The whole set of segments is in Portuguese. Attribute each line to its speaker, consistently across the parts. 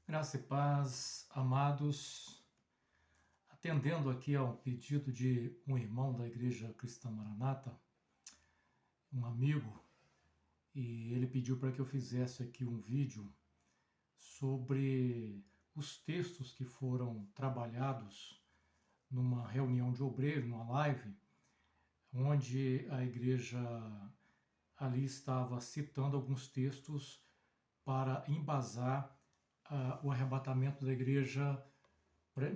Speaker 1: Graça e paz, amados, atendendo aqui ao pedido de um irmão da Igreja Cristã Maranata, um amigo, e ele pediu para que eu fizesse aqui um vídeo sobre os textos que foram trabalhados numa reunião de obreiros, numa live, onde a igreja ali estava citando alguns textos para embasar o arrebatamento da igreja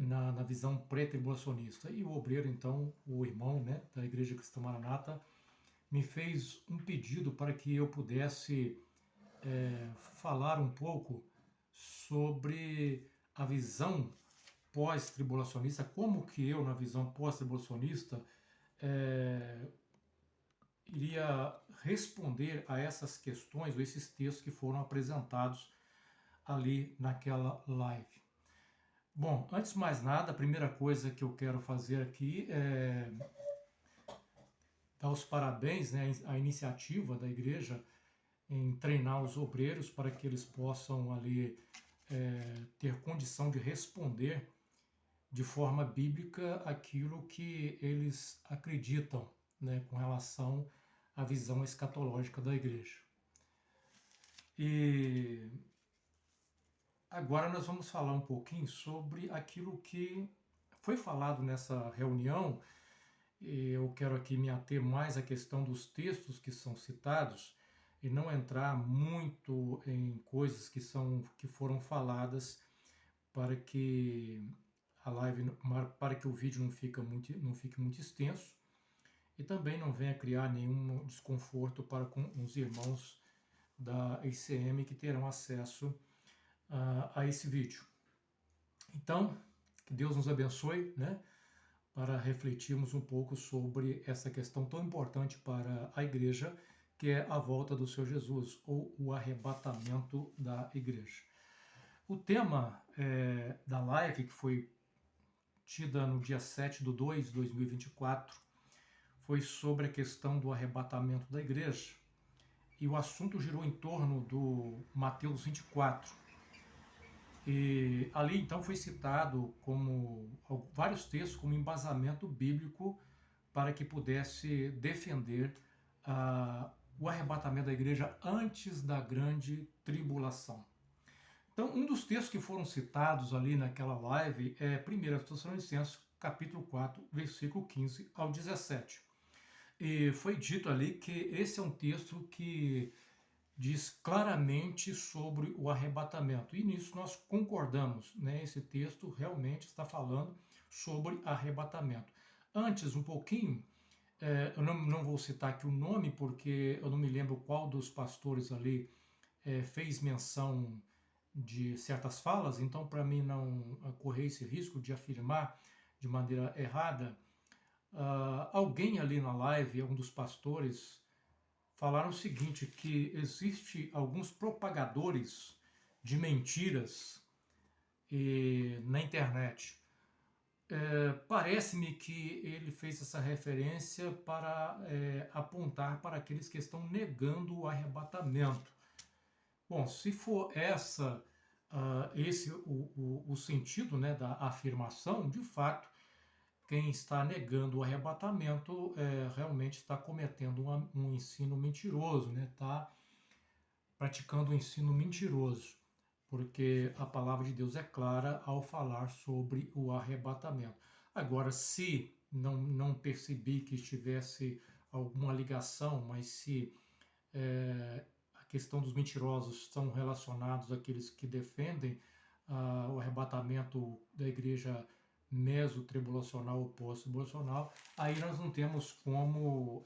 Speaker 1: na visão pré-tribulacionista. E o obreiro, então, o irmão, né, da Igreja Cristã Maranata, me fez um pedido para que eu pudesse falar um pouco sobre a visão pós-tribulacionista, como que eu, na visão pós-tribulacionista, iria responder a essas questões, ou esses textos que foram apresentados ali naquela live. Bom, antes de mais nada, a primeira coisa que eu quero fazer aqui é dar os parabéns, né, à iniciativa da igreja em treinar os obreiros para que eles possam ali ter condição de responder de forma bíblica aquilo que eles acreditam, né, com relação à visão escatológica da igreja. E agora nós vamos falar um pouquinho sobre aquilo que foi falado nessa reunião. Eu quero aqui me ater mais à questão dos textos que são citados e não entrar muito em coisas que foram faladas para que a live, para que o vídeo não fique muito extenso e também não venha criar nenhum desconforto para com os irmãos da ICM que terão acesso a esse vídeo. Então, que Deus nos abençoe, né, para refletirmos um pouco sobre essa questão tão importante para a igreja, que é a volta do Senhor Jesus, ou o arrebatamento da igreja. O tema da live, que foi tida no dia 7/2/2024, foi sobre a questão do arrebatamento da igreja, e o assunto girou em torno do Mateus 24, e ali então foi citado como vários textos como embasamento bíblico para que pudesse defender o arrebatamento da igreja antes da grande tribulação. Então, um dos textos que foram citados ali naquela live é 1 Tessalonicenses, capítulo 4, versículo 15 ao 17. E foi dito ali que esse é um texto que diz claramente sobre o arrebatamento. E nisso nós concordamos, né? Esse texto realmente está falando sobre arrebatamento. Antes, um pouquinho, eu não vou citar aqui o nome, porque eu não me lembro qual dos pastores ali fez menção de certas falas, então para mim não correr esse risco de afirmar de maneira errada, alguém ali na live, um dos pastores, falaram o seguinte, que existe alguns propagadores de mentiras na internet. Parece-me que ele fez essa referência para apontar para aqueles que estão negando o arrebatamento. Bom, se for esse o sentido, né, da afirmação, de fato, quem está negando o arrebatamento realmente está cometendo um ensino mentiroso, né? Está praticando um ensino mentiroso, porque a palavra de Deus é clara ao falar sobre o arrebatamento. Agora, se não percebi que estivesse alguma ligação, mas se a questão dos mentirosos estão relacionados àqueles que defendem o arrebatamento da igreja meso-tribulacional ou pós-tribulacional, aí nós não temos como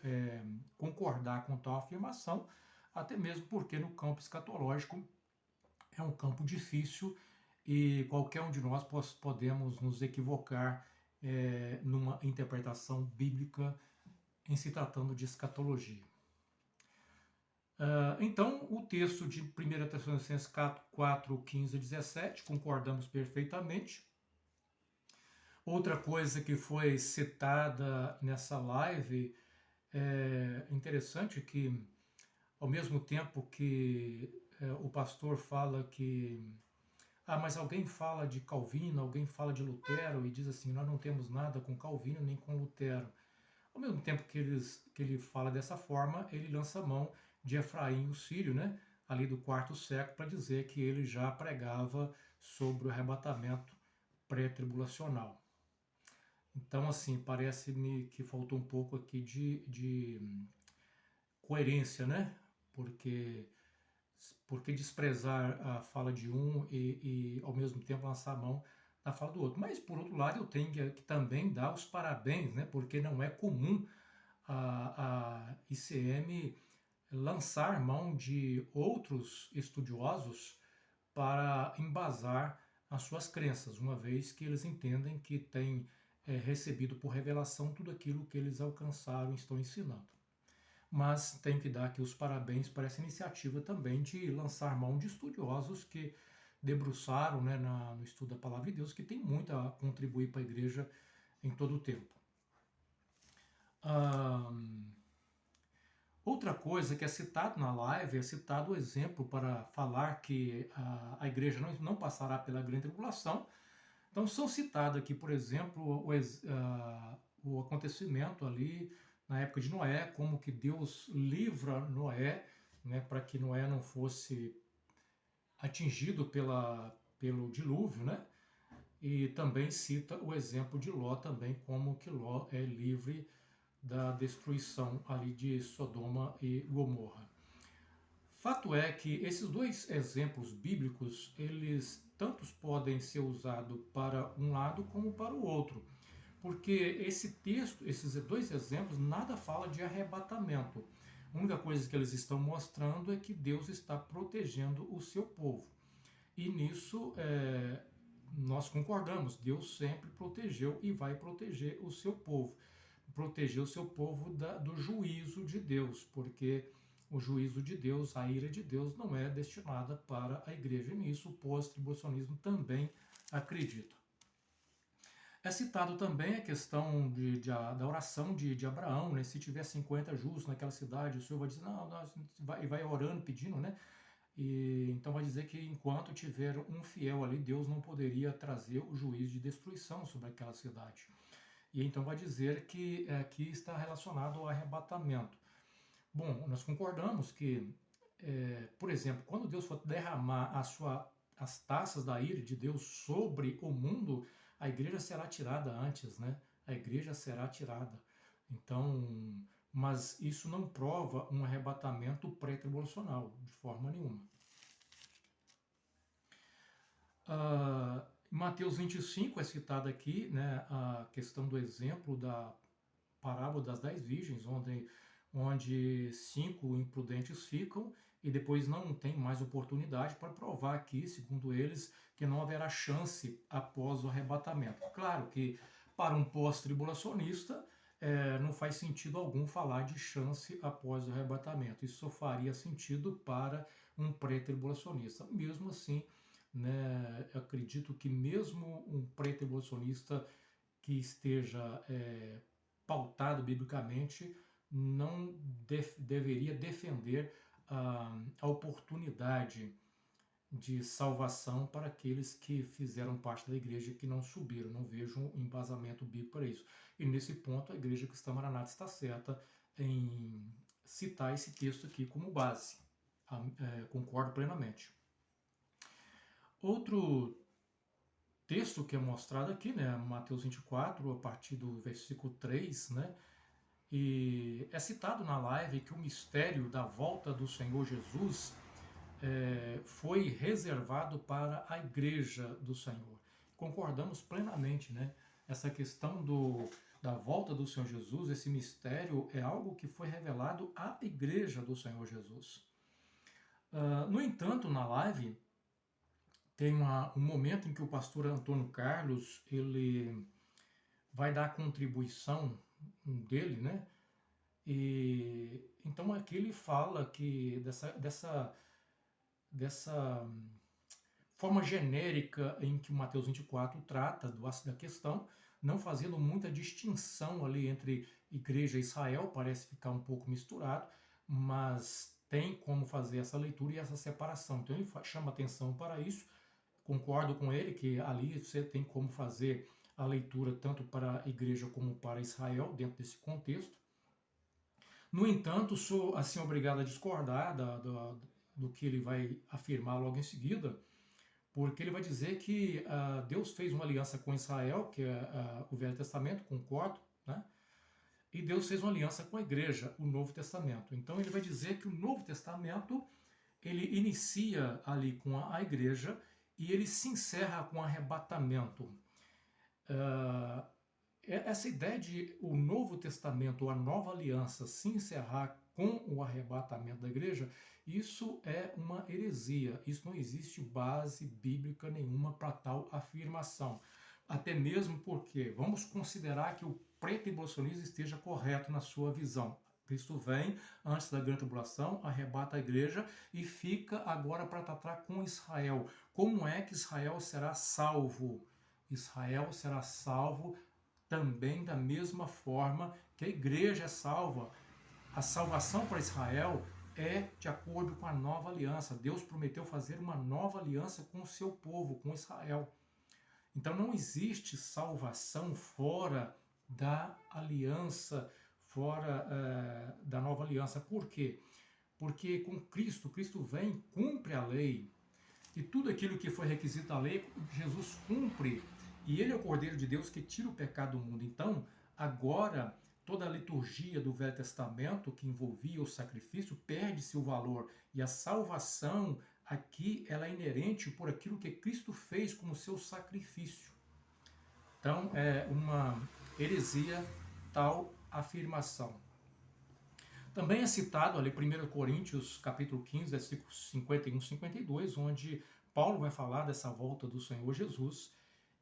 Speaker 1: concordar com tal afirmação, até mesmo porque no campo escatológico é um campo difícil e qualquer um de nós podemos nos equivocar numa interpretação bíblica em se tratando de escatologia. Então, o texto de 1 Tessalonicenses 4, 15 e 17, concordamos perfeitamente. Outra coisa que foi citada nessa live é interessante que, ao mesmo tempo que o pastor fala que Ah, mas alguém fala de Calvino, alguém fala de Lutero e diz assim: nós não temos nada com Calvino nem com Lutero. Ao mesmo tempo que ele fala dessa forma, ele lança a mão de Efraim o Sírio, né, ali do quarto século, para dizer que ele já pregava sobre o arrebatamento pré-tribulacional. Então, assim, parece-me que faltou um pouco aqui de coerência, né? Porque, porque desprezar a fala de um e, ao mesmo tempo lançar a mão da fala do outro. Mas, por outro lado, eu tenho que também dar os parabéns, né? Porque não é comum a ICM lançar mão de outros estudiosos para embasar as suas crenças, uma vez que eles entendem que têm recebido por revelação tudo aquilo que eles alcançaram e estão ensinando. Mas tenho que dar aqui os parabéns para essa iniciativa também de lançar mão de estudiosos que debruçaram, né, no estudo da Palavra de Deus, que tem muito a contribuir para a igreja em todo o tempo. Outra coisa que é citado na live, é citado o exemplo para falar que a igreja não passará pela grande tribulação. Então são citados aqui, por exemplo, o acontecimento ali na época de Noé, como que Deus livra Noé, né, para que Noé não fosse atingido pelo dilúvio, né? E também cita o exemplo de Ló também, como que Ló é livre da destruição ali de Sodoma e Gomorra. Fato é que esses dois exemplos bíblicos, eles tantos podem ser usados para um lado como para o outro, porque esse texto, esses dois exemplos, nada fala de arrebatamento. A única coisa que eles estão mostrando é que Deus está protegendo o seu povo. E nisso nós concordamos, Deus sempre protegeu e vai proteger o seu povo. Proteger o seu povo do juízo de Deus, porque o juízo de Deus, a ira de Deus, não é destinada para a igreja. E nisso o pós-tribulacionismo também acredita. É citado também a questão da oração de Abraão, né? Se tiver 50 justos naquela cidade, o Senhor vai dizer, não, nós vai orando, pedindo, né? E então vai dizer que enquanto tiver um fiel ali, Deus não poderia trazer o juízo de destruição sobre aquela cidade. E então vai dizer que aqui está relacionado ao arrebatamento. Bom, nós concordamos que, por exemplo, quando Deus for derramar as taças da ira de Deus sobre o mundo, a igreja será tirada antes, né? A igreja será tirada. Então, mas isso não prova um arrebatamento pré-tribulacional, de forma nenhuma. Mateus 25 é citado aqui, né, a questão do exemplo da parábola das 10 virgens, onde 5 imprudentes ficam e depois não tem mais oportunidade para provar aqui, segundo eles, que não haverá chance após o arrebatamento. Claro que para um pós-tribulacionista não faz sentido algum falar de chance após o arrebatamento. Isso só faria sentido para um pré-tribulacionista. Mesmo assim, né, eu acredito que mesmo um pré-tribulacionista que esteja pautado biblicamente não deveria defender a oportunidade de salvação para aqueles que fizeram parte da igreja que não subiram. Não vejo um embasamento bíblico para isso. E nesse ponto a igreja cristã Maranata está certa em citar esse texto aqui como base. Concordo plenamente. Outro texto que é mostrado aqui, né, Mateus 24, a partir do versículo 3, né, e é citado na live que o mistério da volta do Senhor Jesus foi reservado para a igreja do Senhor. Concordamos plenamente, né? Essa questão da volta do Senhor Jesus, esse mistério é algo que foi revelado à igreja do Senhor Jesus. No entanto, na live, tem um momento em que o pastor Antônio Carlos, ele vai dar a contribuição dele, né? E então aqui ele fala que dessa forma genérica em que o Mateus 24 trata da questão, não fazendo muita distinção ali entre igreja e Israel, parece ficar um pouco misturado, mas tem como fazer essa leitura e essa separação. Então ele chama atenção para isso, concordo com ele que ali você tem como fazer a leitura tanto para a igreja como para Israel, dentro desse contexto. No entanto, sou assim obrigado a discordar do que ele vai afirmar logo em seguida, porque ele vai dizer que Deus fez uma aliança com Israel, que é o Velho Testamento, concordo, né? E Deus fez uma aliança com a igreja, o Novo Testamento. Então ele vai dizer que o Novo Testamento ele inicia ali com a igreja e ele se encerra com o arrebatamento. Essa ideia de o Novo Testamento, ou a nova aliança, se encerrar com o arrebatamento da igreja, isso é uma heresia. Isso não existe base bíblica nenhuma para tal afirmação. Até mesmo porque vamos considerar que o pré-tribulacionismo esteja correto na sua visão. Cristo vem antes da grande tribulação, arrebata a igreja e fica agora para tratar com Israel. Como é que Israel será salvo? Israel será salvo também da mesma forma que a igreja é salva. A salvação para Israel é de acordo com a nova aliança. Deus prometeu fazer uma nova aliança com o seu povo, com Israel. Então não existe salvação fora da aliança, fora da nova aliança. Por quê? Porque com Cristo, Cristo vem, cumpre a lei. E tudo aquilo que foi requisito da lei, Jesus cumpre. E ele é o Cordeiro de Deus que tira o pecado do mundo. Então, agora, toda a liturgia do Velho Testamento que envolvia o sacrifício perde-se o valor. E a salvação aqui ela é inerente por aquilo que Cristo fez como seu sacrifício. Então, é uma heresia tal afirmação. Também é citado ali 1 Coríntios capítulo 15, versículos 51 e 52, onde Paulo vai falar dessa volta do Senhor Jesus,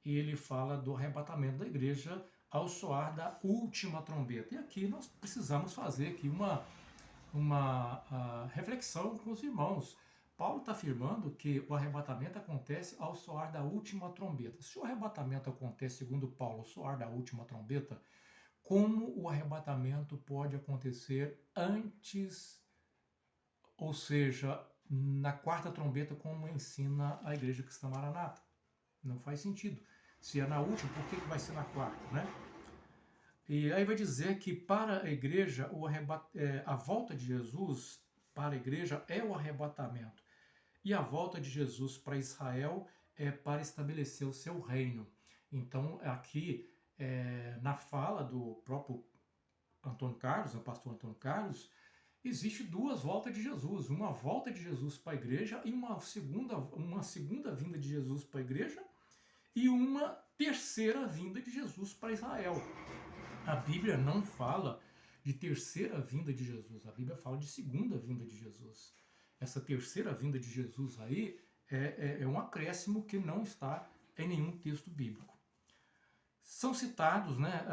Speaker 1: e ele fala do arrebatamento da igreja ao soar da última trombeta. E aqui nós precisamos fazer aqui uma reflexão com os irmãos. Paulo está afirmando que o arrebatamento acontece ao soar da última trombeta. Se o arrebatamento acontece, segundo Paulo, ao soar da última trombeta, como o arrebatamento pode acontecer antes, ou seja, na quarta trombeta, como ensina a Igreja Cristã Maranata? Não faz sentido. Se é na última, por que vai ser na quarta, né? E aí vai dizer que para a igreja, a volta de Jesus para a igreja é o arrebatamento. E a volta de Jesus para Israel é para estabelecer o seu reino. Então, aqui, na fala do próprio Antônio Carlos, o pastor Antônio Carlos, existe duas voltas de Jesus. Uma volta de Jesus para a igreja e uma segunda vinda de Jesus para a igreja e uma terceira vinda de Jesus para Israel. A Bíblia não fala de terceira vinda de Jesus, a Bíblia fala de segunda vinda de Jesus. Essa terceira vinda de Jesus aí é um acréscimo que não está em nenhum texto bíblico. São citados, né,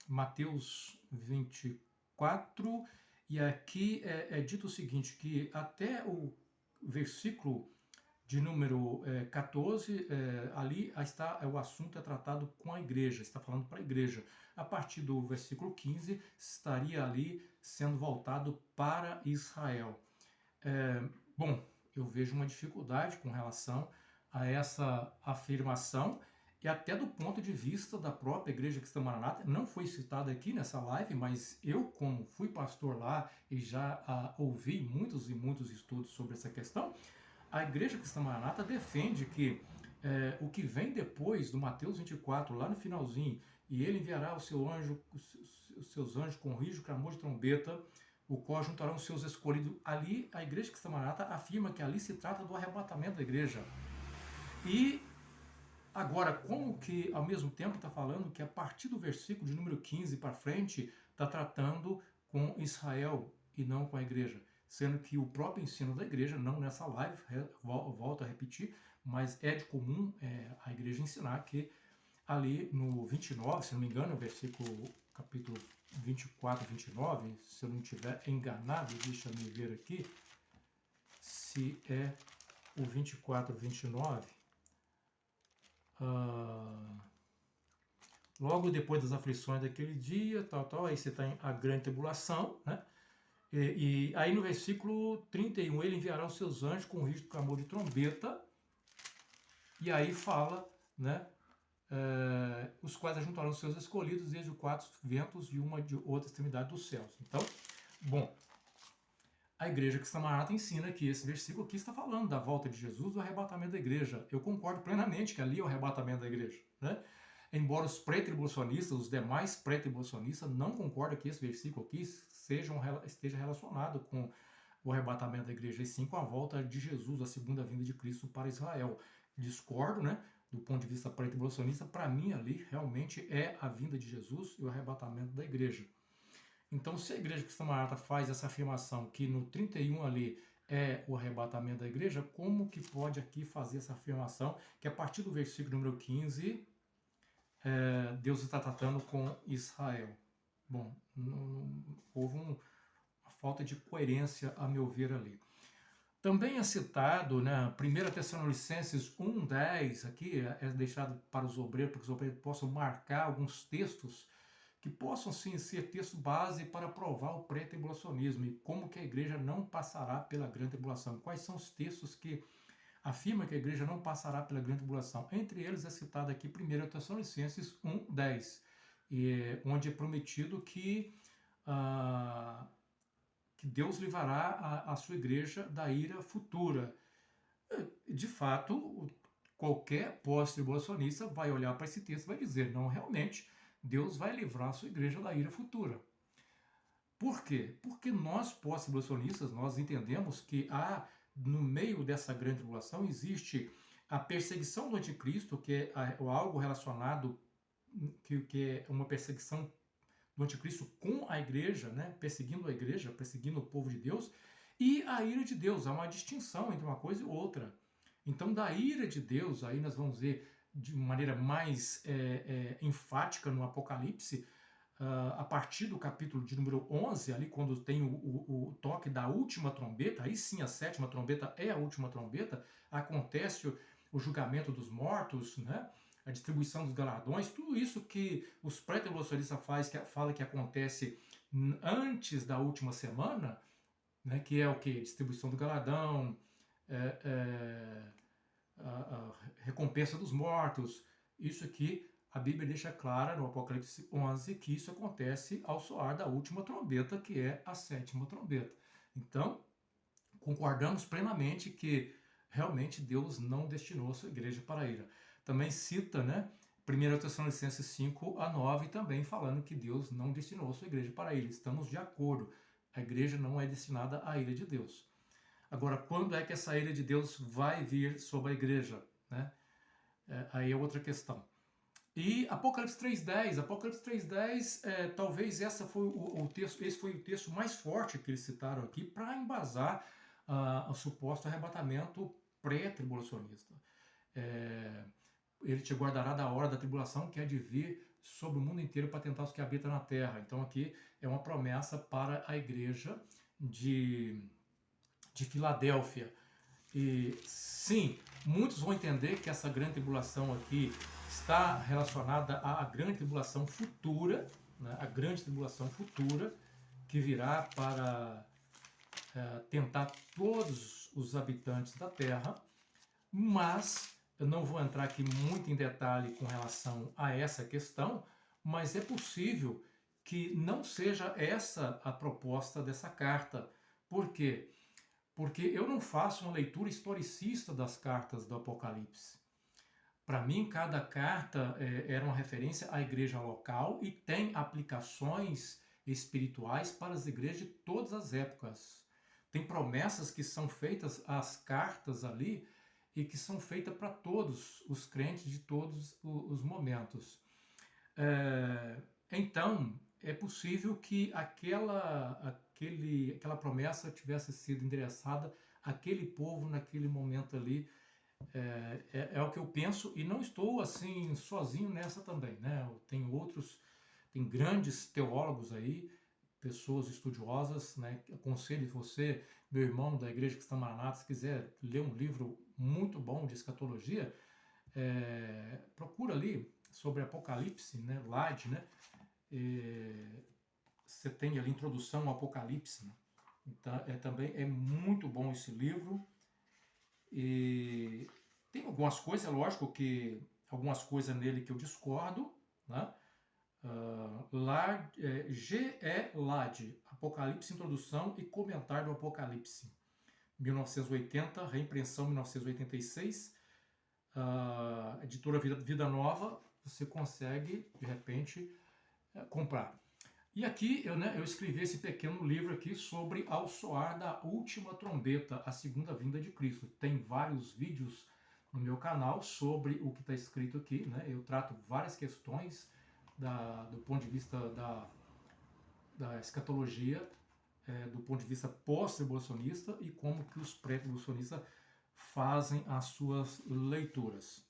Speaker 1: Mateus 24, e aqui é dito o seguinte, que até o versículo de número 14, ali está, o assunto é tratado com a igreja, está falando para a igreja. A partir do versículo 15, estaria ali sendo voltado para Israel. Bom, eu vejo uma dificuldade com relação a essa afirmação, e até do ponto de vista da própria Igreja Cristã Maranata, não foi citado aqui nessa live, mas eu, como fui pastor lá e já ouvi muitos e muitos estudos sobre essa questão, a Igreja Cristã Maranata defende que o que vem depois do Mateus 24, lá no finalzinho, e ele enviará os seus anjos com rijo, clamor de trombeta, o qual juntarão os seus escolhidos. Ali, a Igreja Cristã Maranata afirma que ali se trata do arrebatamento da igreja. E agora, como que ao mesmo tempo está falando que a partir do versículo de número 15 para frente, está tratando com Israel e não com a igreja? Sendo que o próprio ensino da igreja, não nessa live, volto a repetir, mas é de comum a igreja ensinar que ali no 29, se não me engano, versículo, capítulo 24, 29, se eu não estiver enganado, deixa eu ver aqui, se é o 24, 29, logo depois das aflições daquele dia, aí você está em a grande tribulação, né? E aí no versículo 31, ele enviará os seus anjos com o risco de clamor de trombeta, E aí fala, né, os quais ajuntarão seus escolhidos desde os quatro ventos de uma de outra extremidade dos céus. Então, bom, a igreja cristã maranata ensina que esse versículo aqui está falando da volta de Jesus, do arrebatamento da igreja. Eu concordo plenamente que ali é o arrebatamento da igreja, né? Embora os pré-tribulacionistas, os demais pré-tribulacionistas, não concordam que esse versículo aqui esteja relacionado com o arrebatamento da igreja, e sim com a volta de Jesus, a segunda vinda de Cristo para Israel. Discordo, né? Do ponto de vista pré-tribulacionista, para mim ali realmente é a vinda de Jesus e o arrebatamento da igreja. Então, se a igreja cristã maranata faz essa afirmação que no 31 ali é o arrebatamento da igreja, como que pode aqui fazer essa afirmação que a partir do versículo número 15 Deus está tratando com Israel? Bom, houve uma falta de coerência, a meu ver, ali. Também é citado, né, 1 Tessalonicenses 1,10, aqui é deixado para os obreiros, para que os obreiros possam marcar alguns textos que possam sim ser texto base para provar o pré-tribulacionismo e como que a igreja não passará pela grande tribulação. Quais são os textos que afirmam que a igreja não passará pela grande tribulação? Entre eles é citado aqui 1 Tessalonicenses 1,10, onde é prometido que Deus livrará a sua igreja da ira futura. De fato, qualquer pós-tribulacionista vai olhar para esse texto e vai dizer, não, realmente, Deus vai livrar a sua igreja da ira futura. Por quê? Porque nós, pós-tribulacionistas, nós entendemos que no meio dessa grande tribulação existe a perseguição do anticristo, que é algo relacionado, que é uma perseguição do anticristo com a igreja, né? Perseguindo a igreja, perseguindo o povo de Deus, e a ira de Deus. Há uma distinção entre uma coisa e outra. Então, da ira de Deus, aí nós vamos ver de maneira mais enfática no Apocalipse, a partir do capítulo de número 11, ali quando tem o toque da última trombeta, aí sim a sétima trombeta é a última trombeta, acontece o julgamento dos mortos, né? A distribuição dos galardões, tudo isso que os pré-tribulacionistas fala que acontece antes da última semana, né? Que é o que? Distribuição do galardão, a recompensa dos mortos. Isso aqui a Bíblia deixa clara no Apocalipse 11 que isso acontece ao soar da última trombeta, que é a sétima trombeta. Então, concordamos plenamente que realmente Deus não destinou a sua igreja para a ira. Também cita, né, 1 Tessalonicenses 5-9, também falando que Deus não destinou a sua igreja para a ira. Estamos de acordo. A igreja não é destinada à ira de Deus. Agora, quando é que essa ira de Deus vai vir sobre a igreja? Né? Aí é outra questão. E Apocalipse 3:10, talvez esse foi o texto mais forte que eles citaram aqui para embasar o suposto arrebatamento pré-tribulacionista. Ele te guardará da hora da tribulação que há de vir sobre o mundo inteiro para tentar os que habitam na terra. Então aqui é uma promessa para a igreja de Filadélfia. E sim, muitos vão entender que essa grande tribulação aqui está relacionada à grande tribulação futura, né? A grande tribulação futura que virá para tentar todos os habitantes da Terra, mas eu não vou entrar aqui muito em detalhe com relação a essa questão, mas é possível que não seja essa a proposta dessa carta. Por quê? Porque eu não faço uma leitura historicista das cartas do Apocalipse. Para mim, cada carta era uma referência à igreja local e tem aplicações espirituais para as igrejas de todas as épocas. Tem promessas que são feitas às cartas ali e que são feitas para todos os crentes de todos os momentos. Então, é possível que aquela promessa tivesse sido endereçada àquele povo naquele momento ali. É o que eu penso, e não estou assim sozinho nessa também, né? Tem grandes teólogos aí, pessoas estudiosas, né? Aconselho você, meu irmão da Igreja Cristã Maranata, se quiser ler um livro muito bom de escatologia, procura ali sobre Apocalipse, né? Lade, né? Você tem ali Introdução ao Apocalipse, né? Então, também é muito bom esse livro. E Tem algumas coisas, é lógico que algumas coisas nele que eu discordo, né? G.E. Lade, Apocalipse, Introdução e Comentário do Apocalipse, 1980, reimpressão 1986, editora Vida Nova, você consegue, de repente, comprar. E aqui eu escrevi esse pequeno livro aqui sobre Ao Soar da Última Trombeta, a Segunda Vinda de Cristo. Tem vários vídeos no meu canal sobre o que está escrito aqui, né? Eu trato várias questões do ponto de vista da escatologia, do ponto de vista pós-tribulacionista e como que os pré-tribulacionistas fazem as suas leituras.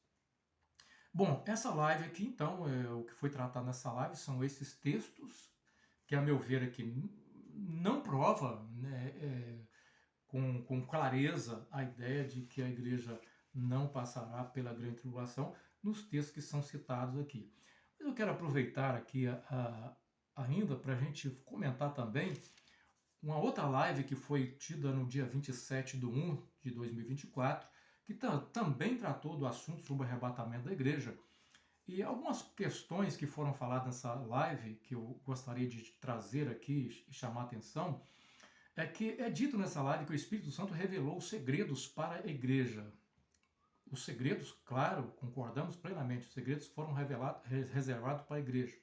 Speaker 1: Bom, essa live aqui, então, o que foi tratado nessa live são esses textos que, a meu ver, aqui não prova, né, com clareza a ideia de que a igreja não passará pela grande tribulação nos textos que são citados aqui. Mas eu quero aproveitar aqui ainda para a gente comentar também uma outra live que foi tida no dia 27/1 de 2024, que também tratou do assunto sobre o arrebatamento da igreja. E algumas questões que foram faladas nessa live, que eu gostaria de trazer aqui e chamar a atenção, é que é dito nessa live que o Espírito Santo revelou os segredos para a igreja. Os segredos, claro, concordamos plenamente, os segredos foram reservados para a igreja.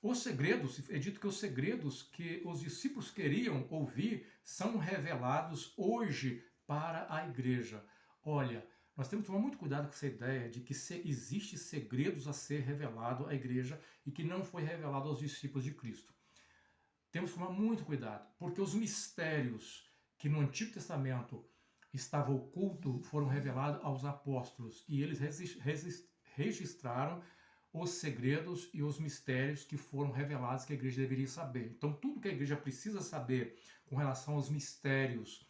Speaker 1: Os segredos, é dito que os segredos que os discípulos queriam ouvir são revelados hoje para a igreja. Olha, nós temos que tomar muito cuidado com essa ideia de que existe segredos a ser revelado à igreja e que não foi revelado aos discípulos de Cristo. Temos que tomar muito cuidado, porque os mistérios que no Antigo Testamento estavam ocultos foram revelados aos apóstolos e eles registraram os segredos e os mistérios que foram revelados que a igreja deveria saber. Então, tudo que a igreja precisa saber com relação aos mistérios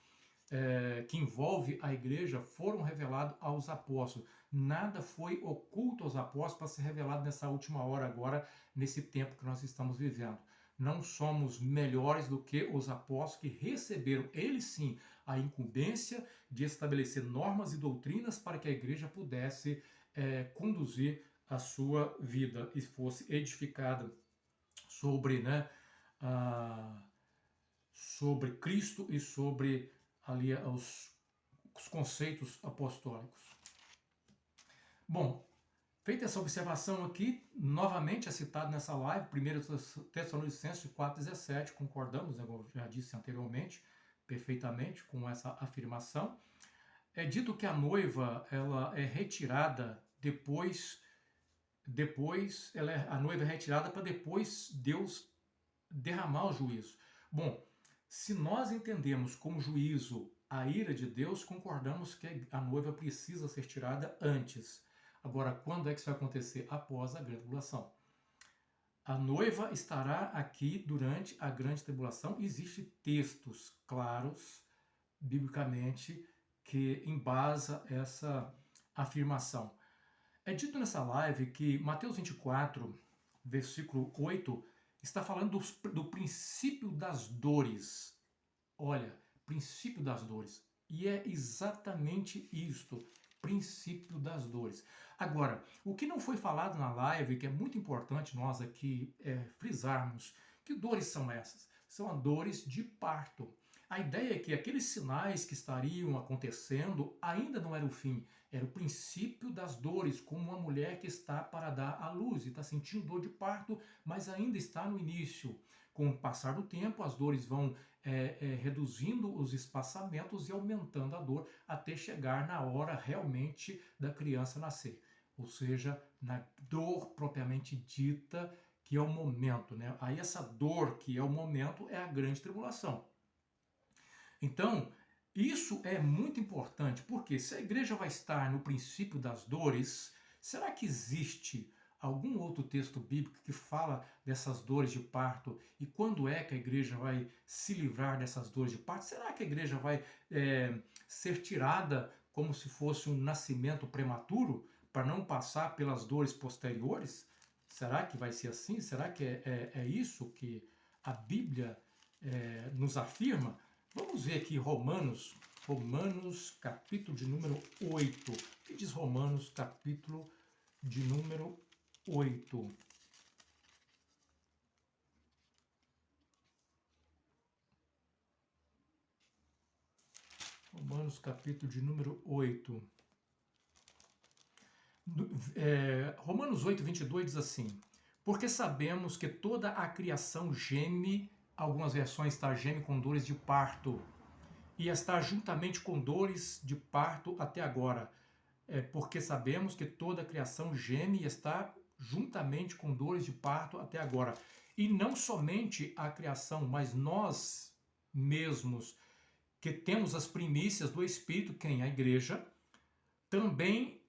Speaker 1: que envolve a igreja foram revelados aos apóstolos. Nada foi oculto aos apóstolos para ser revelado nessa última hora agora, nesse tempo que nós estamos vivendo. Não somos melhores do que os apóstolos que receberam, eles sim, a incumbência de estabelecer normas e doutrinas para que a igreja pudesse conduzir a sua vida e fosse edificada sobre, sobre Cristo e sobre ali os conceitos apostólicos. Bom, feita essa observação aqui, novamente é citado nessa live, 1 Tessalonicenses 4,17, concordamos, eu já disse anteriormente, perfeitamente com essa afirmação. É dito que a noiva ela é retirada a noiva é retirada para depois Deus derramar o juízo. Bom, se nós entendemos como juízo a ira de Deus, concordamos que a noiva precisa ser tirada antes. Agora, quando é que isso vai acontecer? Após a grande tribulação. A noiva estará aqui durante a grande tribulação. Existem textos claros, biblicamente, que embasam essa afirmação. É dito nessa live que Mateus 24, versículo 8, está falando do princípio das dores. Olha, princípio das dores. E é exatamente isto, princípio das dores. Agora, o que não foi falado na live, que é muito importante nós aqui frisarmos, que dores são essas? São as dores de parto. A ideia é que aqueles sinais que estariam acontecendo ainda não era o fim, era o princípio das dores, como uma mulher que está para dar à luz e está sentindo dor de parto, mas ainda está no início. Com o passar do tempo, as dores vão reduzindo os espaçamentos e aumentando a dor até chegar na hora realmente da criança nascer. Ou seja, na dor propriamente dita, que é o momento, né? Aí essa dor que é o momento é a grande tribulação. Então, isso é muito importante, porque se a igreja vai estar no princípio das dores, será que existe algum outro texto bíblico que fala dessas dores de parto? E quando é que a igreja vai se livrar dessas dores de parto? Será que a igreja vai ser tirada como se fosse um nascimento prematuro para não passar pelas dores posteriores? Será que vai ser assim? Será que é isso que a Bíblia nos afirma? Vamos ver aqui Romanos Romanos, capítulo de número 8. O que diz Romanos, capítulo de número 8? Romanos, capítulo de número 8. Romanos 8, 22 diz assim: porque sabemos que toda a criação geme, algumas versões está geme com dores de parto, e está juntamente com dores de parto até agora. Porque sabemos que toda a criação geme e está juntamente com dores de parto até agora. E não somente a criação, mas nós mesmos, que temos as primícias do Espírito, quem? A igreja, também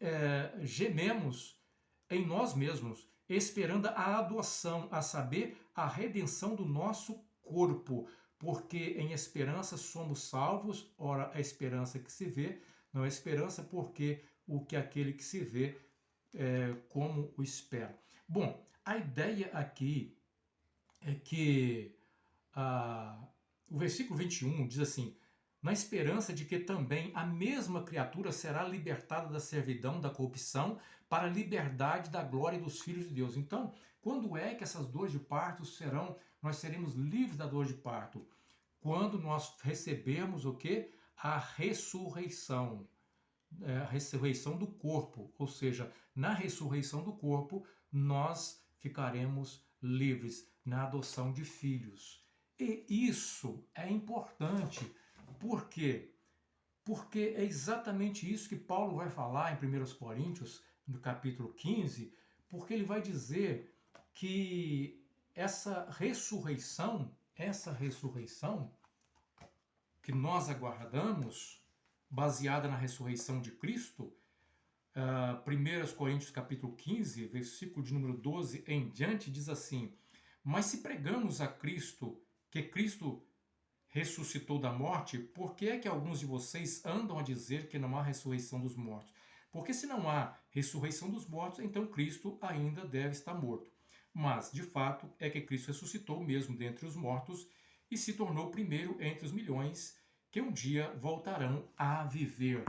Speaker 1: gememos em nós mesmos, esperando a adoção, a saber, a redenção do nosso corpo, porque em esperança somos salvos. Ora, a esperança que se vê não é esperança, porque o que aquele que se vê como o espera. Bom, a ideia aqui é que o versículo 21 diz assim: na esperança de que também a mesma criatura será libertada da servidão, da corrupção, para a liberdade da glória dos filhos de Deus. Então, quando é que essas dores de parto nós seremos livres da dor de parto? Quando nós recebermos o quê? A ressurreição. A ressurreição do corpo, ou seja, na ressurreição do corpo, nós ficaremos livres na adoção de filhos. E isso é importante. Por quê? Porque é exatamente isso que Paulo vai falar em 1 Coríntios, no capítulo 15, porque ele vai dizer que essa ressurreição que nós aguardamos, baseada na ressurreição de Cristo, 1 Coríntios capítulo 15, versículo de número 12 em diante, diz assim: mas se pregamos a Cristo, que Cristo ressuscitou da morte, por que é que alguns de vocês andam a dizer que não há ressurreição dos mortos? Porque se não há ressurreição dos mortos, então Cristo ainda deve estar morto. Mas, de fato, é que Cristo ressuscitou mesmo dentre os mortos e se tornou o primeiro entre os milhões que um dia voltarão a viver.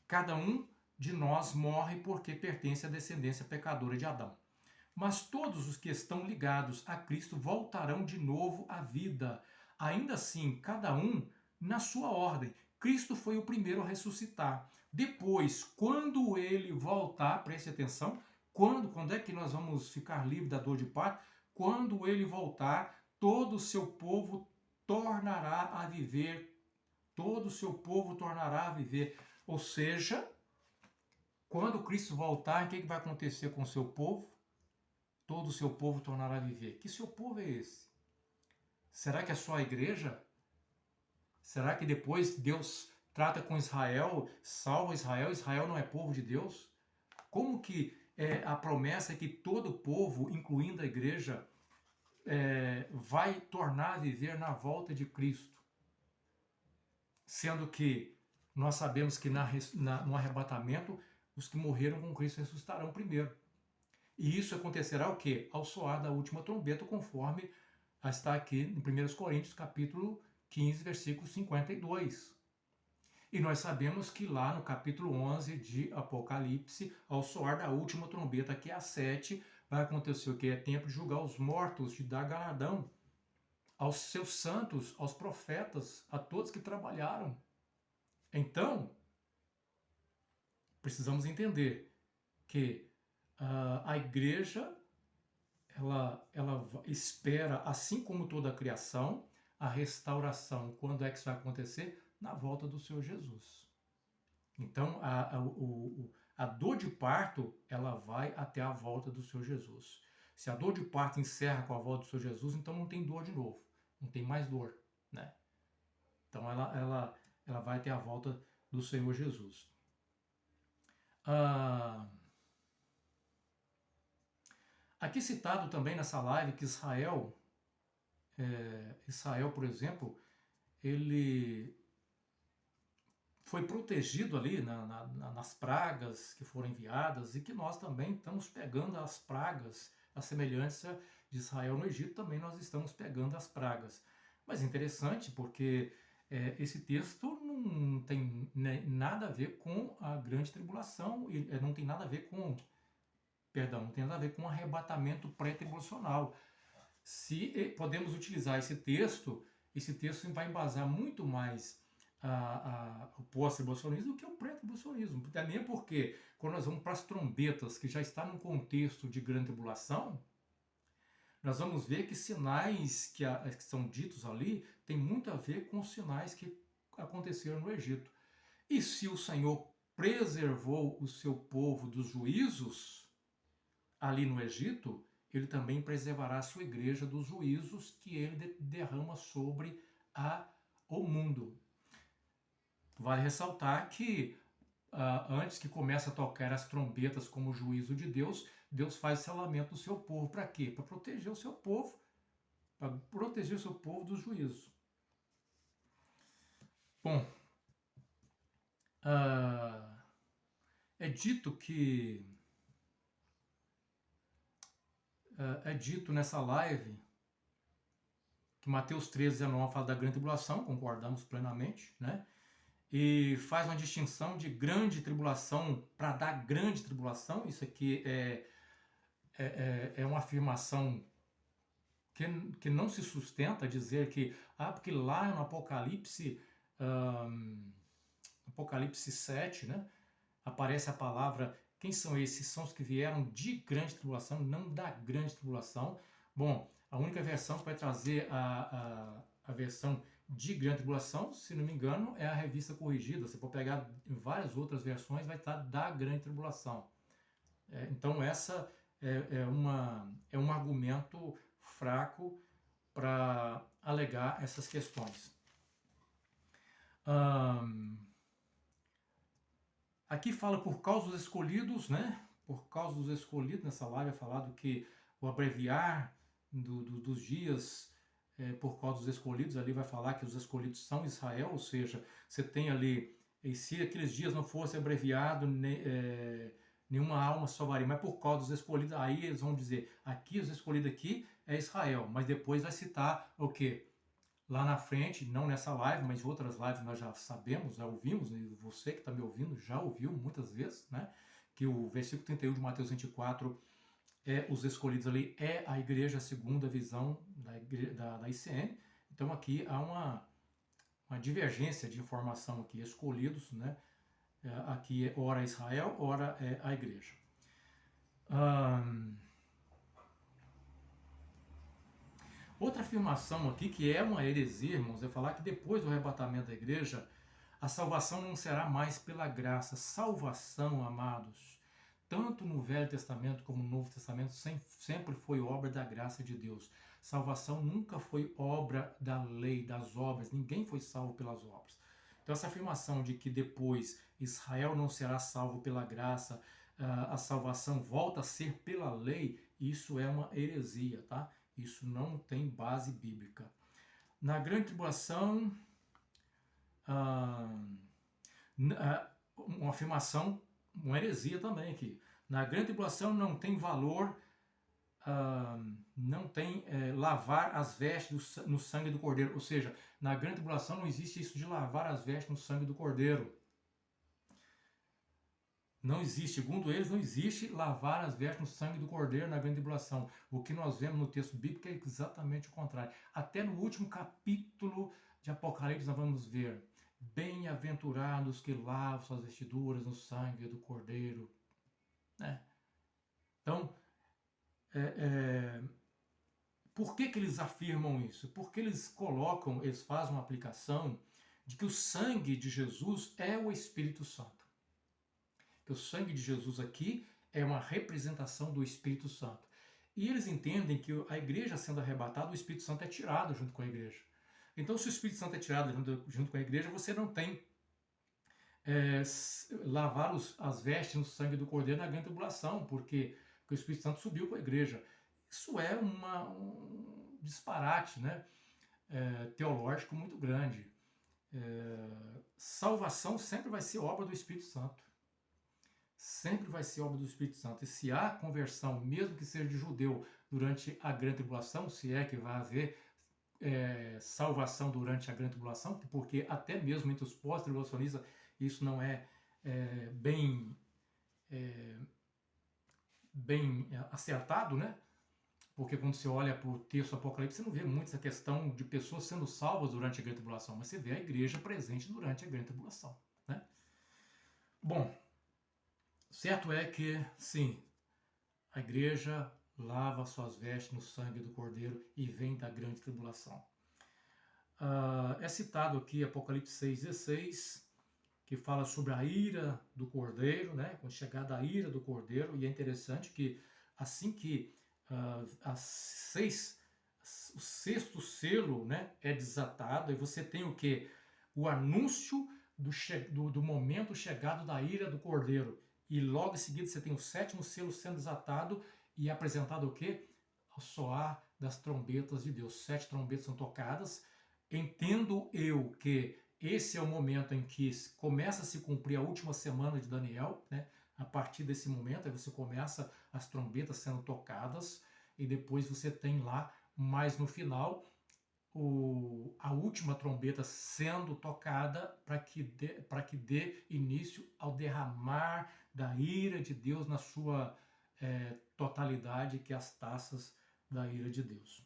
Speaker 1: Cada um de nós morre porque pertence à descendência pecadora de Adão. Mas todos os que estão ligados a Cristo voltarão de novo à vida. Ainda assim, cada um na sua ordem. Cristo foi o primeiro a ressuscitar. Depois, quando ele voltar, preste atenção, quando é que nós vamos ficar livres da dor de parto? Quando ele voltar, todo o seu povo tornará a viver. Todo o seu povo tornará a viver. Ou seja, quando Cristo voltar, o que vai acontecer com o seu povo? Todo o seu povo tornará a viver. Que seu povo é esse? Será que é só a igreja? Será que depois Deus trata com Israel, salva Israel, Israel não é povo de Deus? Como que a promessa é que todo povo, incluindo a igreja, vai tornar a viver na volta de Cristo? Sendo que nós sabemos que no arrebatamento, os que morreram com Cristo ressuscitarão primeiro. E isso acontecerá o quê? Ao soar da última trombeta, conforme está aqui em 1 Coríntios, capítulo 15, versículo 52. E nós sabemos que lá no capítulo 11 de Apocalipse, ao soar da última trombeta, que é a 7, vai acontecer o quê? É tempo de julgar os mortos, de dar galardão aos seus santos, aos profetas, a todos que trabalharam. Então, precisamos entender que a igreja, ela espera, assim como toda a criação, a restauração. Quando é que isso vai acontecer? Na volta do Senhor Jesus. Então, a dor de parto, ela vai até a volta do Senhor Jesus. Se a dor de parto encerra com a volta do Senhor Jesus, então não tem dor de novo. Não tem mais dor, né? Então, ela vai até a volta do Senhor Jesus. Aqui citado também nessa live que Israel, por exemplo, ele foi protegido ali nas pragas que foram enviadas, e que nós também estamos pegando as pragas, a semelhança de Israel no Egito, também nós estamos pegando as pragas. Mas é interessante porque esse texto não tem nada a ver com a grande tribulação, não tem nada a ver com, perdão, não tem nada a ver com o arrebatamento pré-tribulacional. Se podemos utilizar esse texto vai embasar muito mais o pós-tribulacionismo do que o pré-tribulacionismo. Também porque quando nós vamos para as trombetas, que já está num contexto de grande tribulação, nós vamos ver que sinais que são ditos ali têm muito a ver com os sinais que aconteceram no Egito. E se o Senhor preservou o seu povo dos juízos ali no Egito, ele também preservará a sua igreja dos juízos que ele derrama sobre o mundo. Vale ressaltar que antes que comece a tocar as trombetas como juízo de Deus, Deus faz selamento do seu povo. Para quê? Para proteger o seu povo, dos juízos. Bom, é dito nessa live que Mateus 13:19 fala da grande tribulação, concordamos plenamente, né? E faz uma distinção de grande tribulação para dar grande tribulação. Isso aqui é uma afirmação que não se sustenta, dizer que, porque lá no Apocalipse 7, né, aparece a palavra, quem são esses? São os que vieram de grande tribulação, não da grande tribulação. Bom, a única versão que vai trazer a versão de grande tribulação, se não me engano, é a revista corrigida. Você pode pegar em várias outras versões, vai estar da grande tribulação. Então essa é um argumento fraco para alegar essas questões. Aqui fala por causa dos escolhidos, né? Por causa dos escolhidos, nessa live é falado que o abreviar dos dias por causa dos escolhidos, ali vai falar que os escolhidos são Israel, ou seja, você tem ali, e se aqueles dias não fosse abreviado, nenhuma alma salvaria, mas por causa dos escolhidos, aí eles vão dizer, aqui os escolhidos aqui é Israel, mas depois vai citar o quê? Lá na frente, não nessa live, mas em outras lives nós já sabemos, já ouvimos, e você que está me ouvindo já ouviu muitas vezes, né? Que o versículo 31 de Mateus 24 os escolhidos ali é a igreja, a segunda visão da ICM. Então aqui há uma divergência de informação aqui, escolhidos, né? Aqui ora é Israel, ora é a igreja. Outra afirmação aqui, que é uma heresia, irmãos, é falar que depois do arrebatamento da igreja, a salvação não será mais pela graça. Salvação, amados, tanto no Velho Testamento como no Novo Testamento, sempre foi obra da graça de Deus. Salvação nunca foi obra da lei, das obras. Ninguém foi salvo pelas obras. Então essa afirmação de que depois Israel não será salvo pela graça, a salvação volta a ser pela lei, isso é uma heresia, tá? Isso não tem base bíblica. Na grande tribulação, uma afirmação, uma heresia também aqui. Na grande tribulação não tem valor, não tem lavar as vestes no sangue do Cordeiro. Ou seja, na grande tribulação não existe isso de lavar as vestes no sangue do Cordeiro. Não existe, segundo eles, não existe lavar as vestes no sangue do Cordeiro na grande tribulação. O que nós vemos no texto bíblico é exatamente o contrário. Até no último capítulo de Apocalipse nós vamos ver: bem-aventurados que lavam suas vestiduras no sangue do Cordeiro. Então, por que eles afirmam isso? Porque eles fazem uma aplicação de que o sangue de Jesus é o Espírito Santo. Que o sangue de Jesus aqui é uma representação do Espírito Santo. E eles entendem que a igreja sendo arrebatada, o Espírito Santo é tirado junto com a igreja. Então, se o Espírito Santo é tirado junto com a igreja, você não tem lavar as vestes no sangue do Cordeiro na grande tribulação, porque o Espírito Santo subiu com a igreja. Isso é um disparate, né? Teológico muito grande. Salvação sempre vai ser obra do Espírito Santo. Sempre vai ser obra do Espírito Santo. E se há conversão, mesmo que seja de judeu, durante a grande tribulação, se é que vai haver salvação durante a grande tribulação, porque até mesmo entre os pós-tribulacionistas isso não é, bem, acertado, né? Porque quando você olha para o texto do Apocalipse, você não vê muito essa questão de pessoas sendo salvas durante a grande tribulação, mas você vê a igreja presente durante a grande tribulação, né? Bom, certo é que, sim, a igreja lava suas vestes no sangue do Cordeiro e vem da grande tribulação. É citado aqui Apocalipse 6,16, que fala sobre a ira do Cordeiro, né? Com chegada a ira do Cordeiro, e é interessante que assim que o sexto selo, né, é desatado, e você tem o que? O anúncio do momento chegado da ira do Cordeiro. E logo em seguida você tem o sétimo selo sendo desatado e é apresentado o que? Ao soar das trombetas de Deus. 7 trombetas são tocadas. Entendo eu que esse é o momento em que começa a se cumprir a última semana de Daniel, né? A partir desse momento, aí você começa as trombetas sendo tocadas e depois você tem lá, mais no final, a última trombeta sendo tocada para que dê início ao derramar da ira de Deus na sua totalidade, que é as taças da ira de Deus.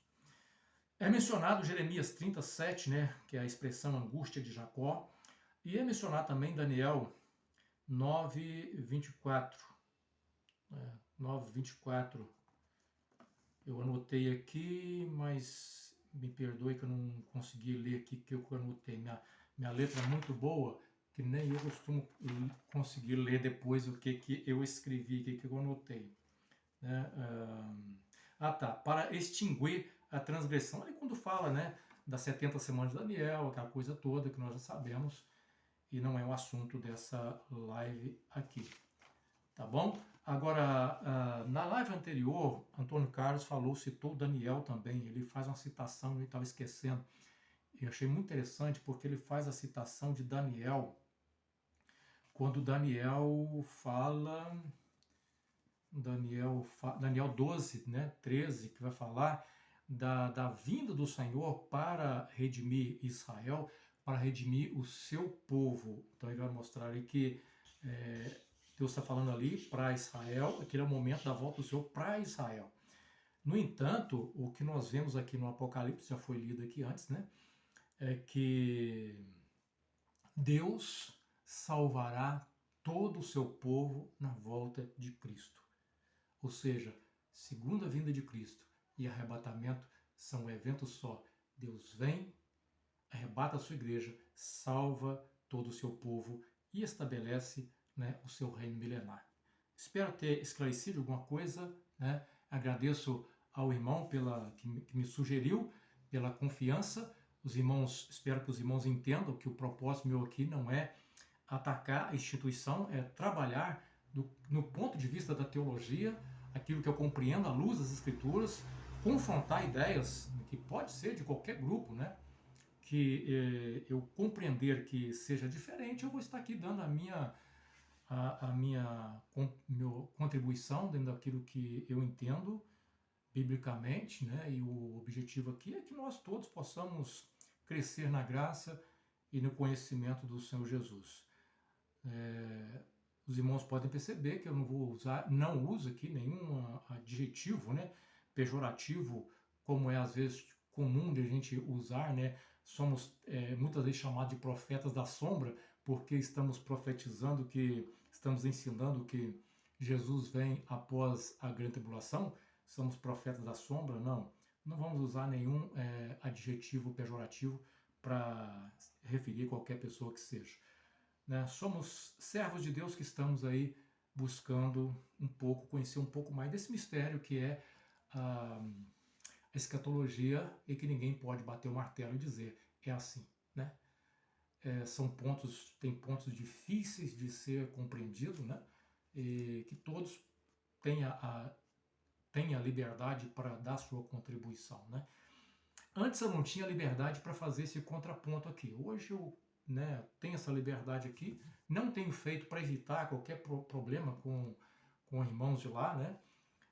Speaker 1: É mencionado Jeremias 37, né, que é a expressão angústia de Jacó, e é mencionado também Daniel 9:24. 9:24. Eu anotei aqui, mas me perdoe que eu não consegui ler aqui que eu anotei. Minha letra é muito boa, que nem eu costumo conseguir ler depois o que eu escrevi, o que eu anotei. Né? Tá. Para extinguir a transgressão. Ali quando fala, né, das 70 semanas de Daniel, aquela coisa toda que nós já sabemos, e não é o assunto dessa live aqui. Tá bom? Agora, na live anterior, Antônio Carlos citou Daniel também. Ele faz uma citação, ele estava esquecendo. Eu achei muito interessante porque ele faz a citação de Daniel, quando Daniel fala, Daniel 12, né, 13, que vai falar da vinda do Senhor para redimir Israel, para redimir o seu povo. Então ele vai mostrar ali que Deus está falando ali para Israel, aquele é o momento da volta do Senhor para Israel. No entanto, o que nós vemos aqui no Apocalipse, já foi lido aqui antes, né? É que Deus salvará todo o seu povo na volta de Cristo. Ou seja, segunda vinda de Cristo e arrebatamento são um evento só. Deus vem, arrebata a sua igreja, salva todo o seu povo e estabelece, né, o seu reino milenar. Espero ter esclarecido alguma coisa, né? Agradeço ao irmão que me sugeriu, pela confiança. Os irmãos, espero que os irmãos entendam que o propósito meu aqui não é atacar a instituição, é trabalhar no ponto de vista da teologia, aquilo que eu compreendo à luz das Escrituras, confrontar ideias, que pode ser de qualquer grupo, né? Que eu compreender que seja diferente, eu vou estar aqui dando a minha contribuição dentro daquilo que eu entendo biblicamente, né? E o objetivo aqui é que nós todos possamos crescer na graça e no conhecimento do Senhor Jesus. Os irmãos podem perceber que eu não uso aqui nenhum adjetivo, né, pejorativo, como é às vezes comum de a gente usar, né? Somos muitas vezes chamados de profetas da sombra, porque estamos profetizando, estamos ensinando que Jesus vem após a grande tribulação. Somos profetas da sombra? Não vamos usar nenhum adjetivo pejorativo para referir qualquer pessoa que seja. Né? Somos servos de Deus que estamos aí buscando conhecer um pouco mais desse mistério que é a escatologia, e que ninguém pode bater o martelo e dizer é assim, né? Tem pontos difíceis de ser compreendido, né? E que todos tenham a liberdade para dar sua contribuição, né? Antes eu não tinha liberdade para fazer esse contraponto aqui. Hoje eu, né, tenho essa liberdade aqui. Não tenho feito para evitar qualquer problema com irmãos de lá, né?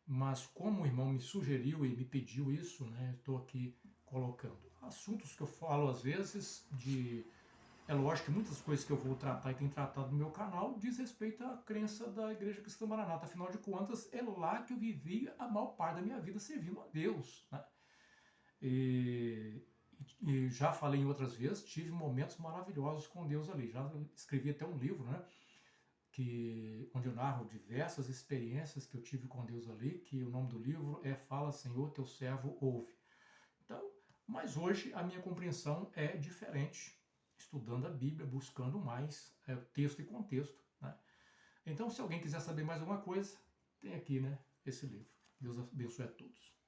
Speaker 1: Mas como o irmão me sugeriu e me pediu isso, né, estou aqui colocando. assuntos que eu falo às vezes de... É lógico que muitas coisas que eu vou tratar e tenho tratado no meu canal diz respeito à crença da Igreja Cristã Maranata. Afinal de contas, é lá que eu vivi a maior parte da minha vida servindo a Deus, né? E, e já falei em outras vezes, tive momentos maravilhosos com Deus ali. Já escrevi até um livro, né? Onde eu narro diversas experiências que eu tive com Deus ali, que o nome do livro é Fala, Senhor, teu servo ouve. Então, mas hoje a minha compreensão é diferente, estudando a Bíblia, buscando mais texto e contexto, né? Então, se alguém quiser saber mais alguma coisa, tem aqui, né, esse livro. Deus abençoe a todos.